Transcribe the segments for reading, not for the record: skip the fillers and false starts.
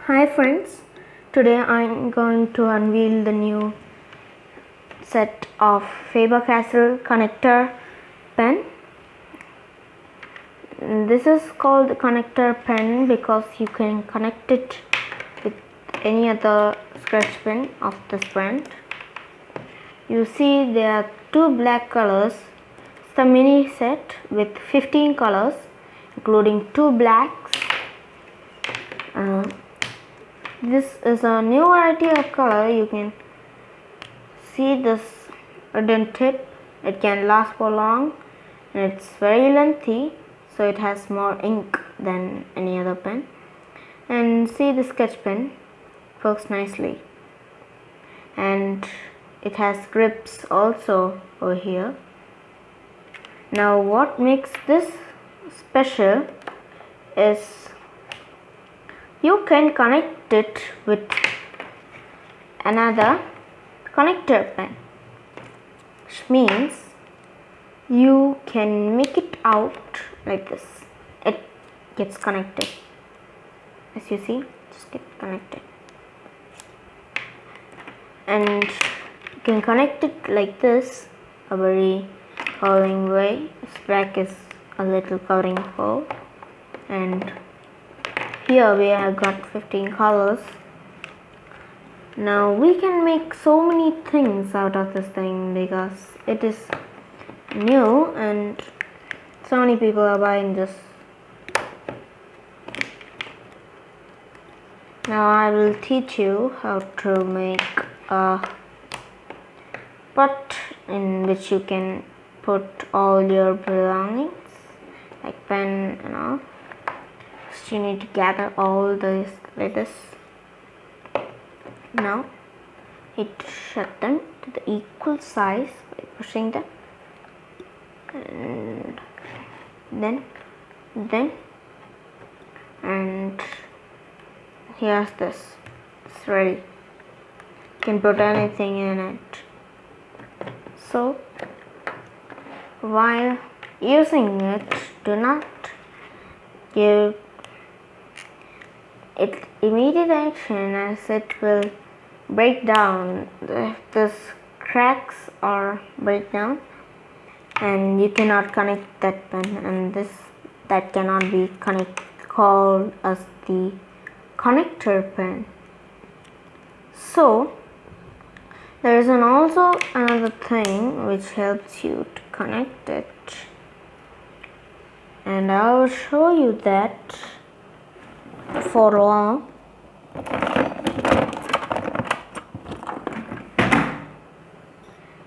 Hi friends, today I'm going to unveil the new set of Faber-Castell connector pen. This is called the connector pen because you can connect it with any other sketch pen of this brand. You see there are two black colors. It's a mini set with 15 colors including two blacks. This is a new variety of color. You can see this wooden tip. It can last for long and it's very lengthy, so it has more ink than any other pen. And see, the sketch pen works nicely, and it has grips also over here. Now what makes this special is you can connect it with another connector pen, which means you can make it out like this. It gets connected, as you see, just get connected, and you can connect it like this, a very covering way. This back is a little covering hole, and here we have got 15 colors. Now we can make so many things out of this thing because it is new and so many people are buying this. Now I will teach you how to make a pot in which you can put all your belongings like pen and all. So you need to gather all this like this. Now it shut them to the equal size by pushing them, and then and here's this. It's ready. You can put anything in it. So while using it, do not give it immediate action, as it will break down if this cracks or break down, and you cannot connect that pen, and that cannot be called as the connector pen. So there is also another thing which helps you to connect it, and I will show you that for long.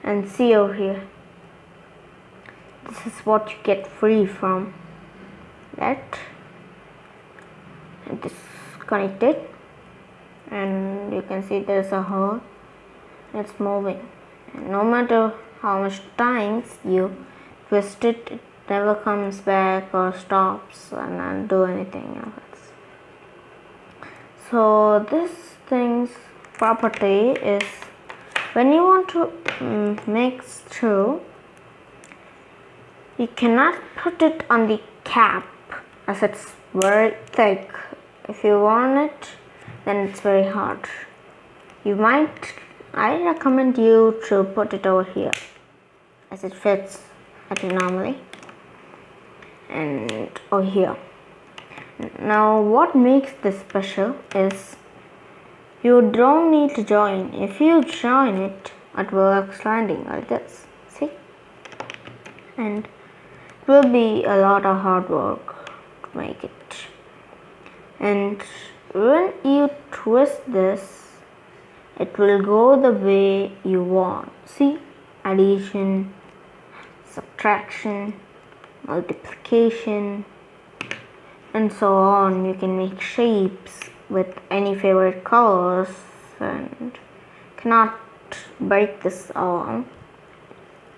And see over here, this is what you get free from that. It is connected, and you can see there's a hole. It's moving, and no matter how much times you twist it, it never comes back or stops and do anything else. So this thing's property is, when you want to mix through, you cannot put it on the cap as it's very thick. If you want it, then it's very hard. I recommend you to put it over here, as it fits at it normally, and over here. Now what makes this special is you don't need to join. If you join it, it will work sliding like this, see, and it will be a lot of hard work to make it. And when you twist this, it will go the way you want. See, addition, subtraction, multiplication, and so on. You can make shapes with any favorite colors and cannot break this all.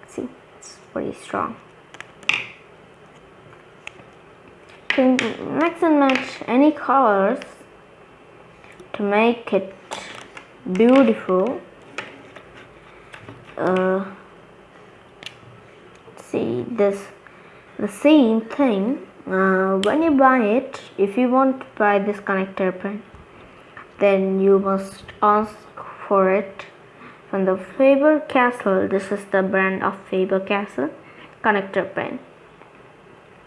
See, it's pretty strong. You can mix and match any colors to make it beautiful. See, the same thing when you buy it. If you want to buy this connector pen, then you must ask for it from the Faber-Castell. This is the brand of Faber-Castell connector pen.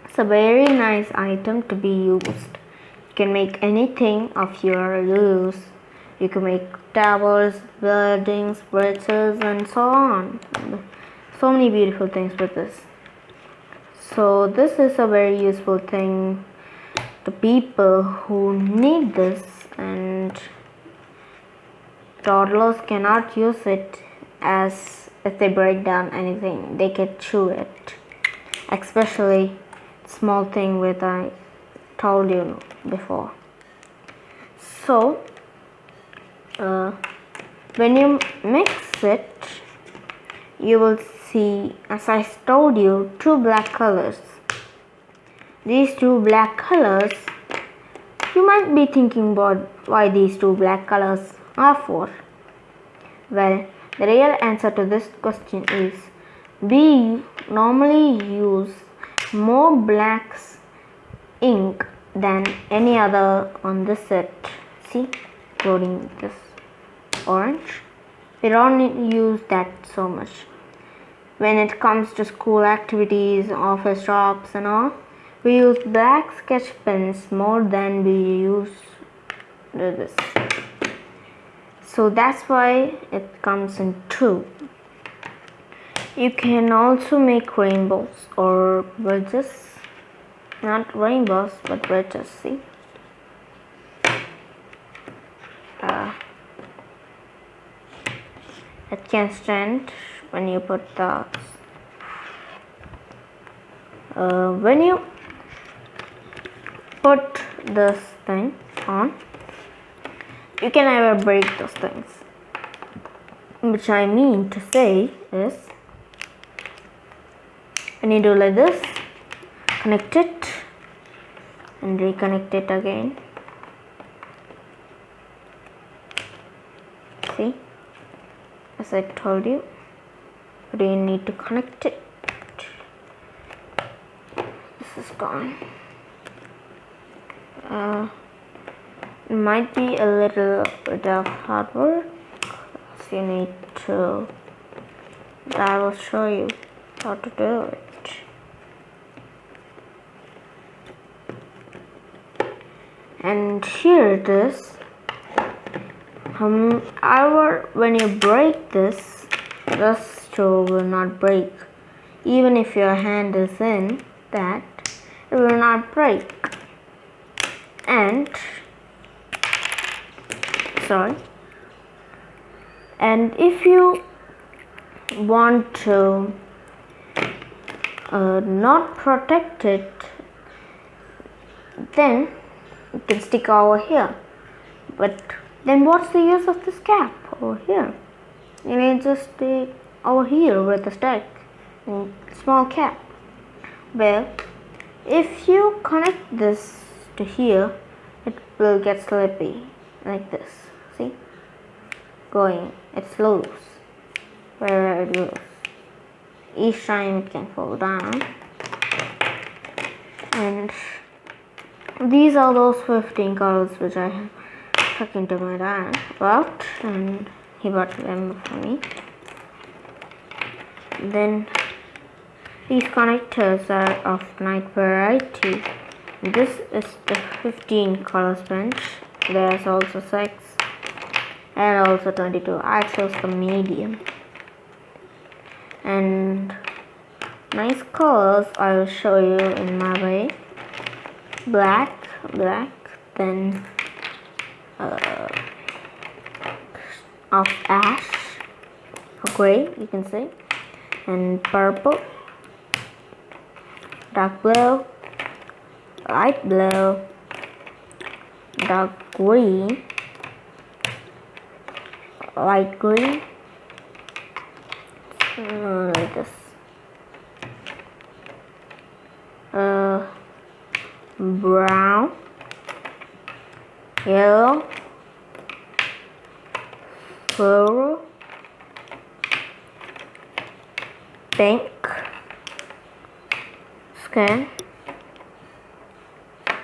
It's a very nice item to be used. You can make anything of your use. You can make towels, buildings, bridges, and so on. So many beautiful things with this. So this is a very useful thing to people who need this, and toddlers cannot use it, as if they break down anything they can chew it, especially small thing with I told you before. So when you mix it, you will see, as I told you, two black colors. These two black colors, you might be thinking about why these two black colors are for. Well, the real answer to this question is we normally use more black ink than any other on this set. See, including this orange. We don't use that so much. When it comes to school activities, office jobs and all, we use black sketch pens more than we use this. So that's why it comes in two. You can also make rainbows or bridges. Not rainbows, but bridges, see? It can stand when you put the when you put this thing on, you can never break those things. Which I mean to say is, when you do like this, connect it and reconnect it again. See, as I told you, but you need to connect it. This is gone. It might be a little bit of hard work, so you need to, I will show you how to do it. And here it is. When you break this tool will not break. Even if your hand is in that, it will not break. And if you want to not protect it, then you can stick over here. But then what's the use of this cap over here? You can just stick over here with a stick and small cap. Well, if you connect this to here, it will get slippy like this. See, it's loose wherever it goes. Each time it can fall down. And these are those 15 colors which I have stuck into my dad about, and he bought them for me. Then these connectors are of night variety. This is the 15 colors bench. There's also 6 and also 22. I chose the medium. And nice colors I will show you in my way. Black, then of ash, or gray you can say, and purple, dark blue, light blue, dark green, light green, like this, brown, yellow, floral, pink, skin,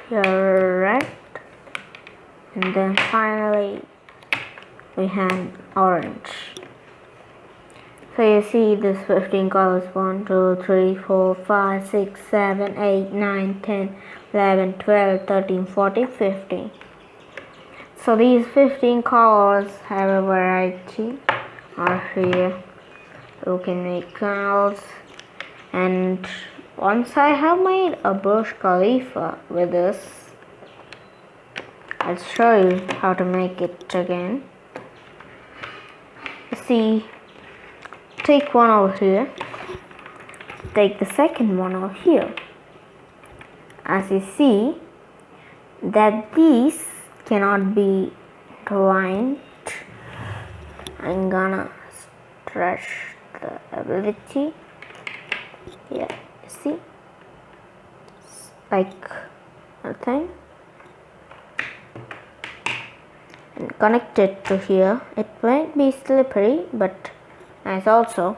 red, and then finally we have orange. So you see this 15 colors: 1, 2, 3, 4, 5, 6, 7, 8, 9, 10, 11, 12, 13, 14, 15. So these 15 colors have a variety are here. You can make canals, and once I have made a Burj Khalifa with this, I'll show you how to make it again. See, take one over here, take the second one over here. As you see that these cannot be joined, I'm gonna stretch the ability. Yeah, see, like nothing, and connect it to here. It might be slippery, but nice also.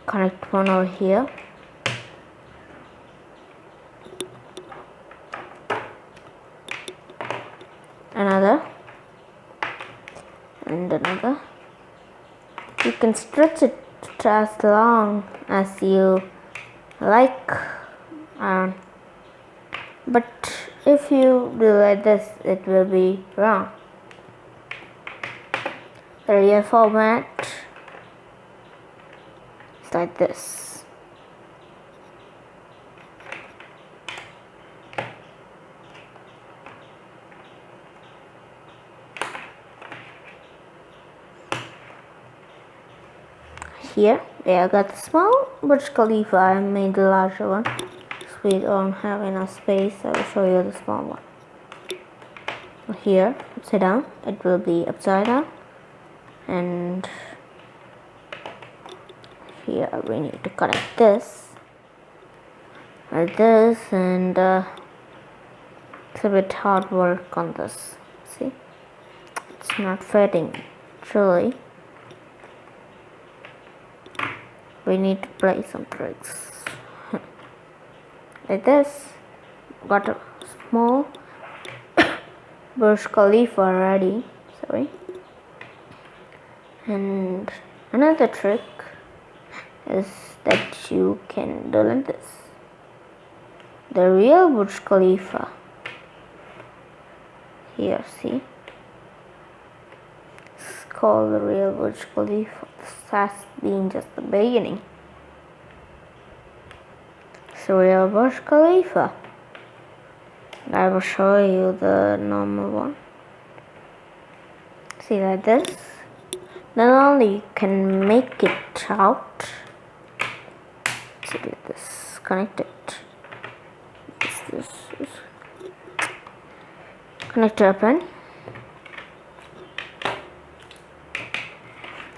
Connect one over here. Another and another. You can stretch it as long as you like, but if you do like this, it will be wrong. The real format is like this. Here, I got the small Burj Khalifa. I made the larger one. So we don't have enough space. I will show you the small one. Here, upside down. It will be upside down. And here we need to connect this like this, and it's a bit hard work on this. See, it's not fitting truly. We need to play some tricks. Like this. Got a small Burj Khalifa already. Sorry. And another trick is that you can do like this. The real Burj Khalifa. Here, see. It's called the real Burj Khalifa. This has been just the beginning. It's the real Burj Khalifa. I will show you the normal one. See, like this. Then only you can make it out. See, like this. Connect it. This. Connector open.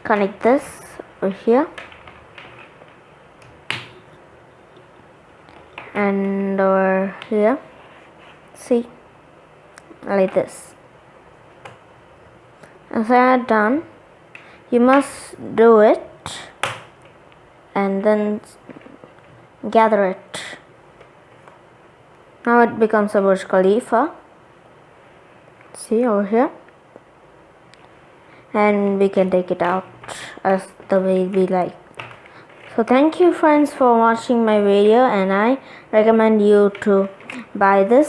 Connect this over here. And over here. See, like this. As I had done, you must do it and then gather it. Now it becomes a Burj Khalifa. See over here, and we can take it out as the way we like. So thank you friends for watching my video, and I recommend you to buy this.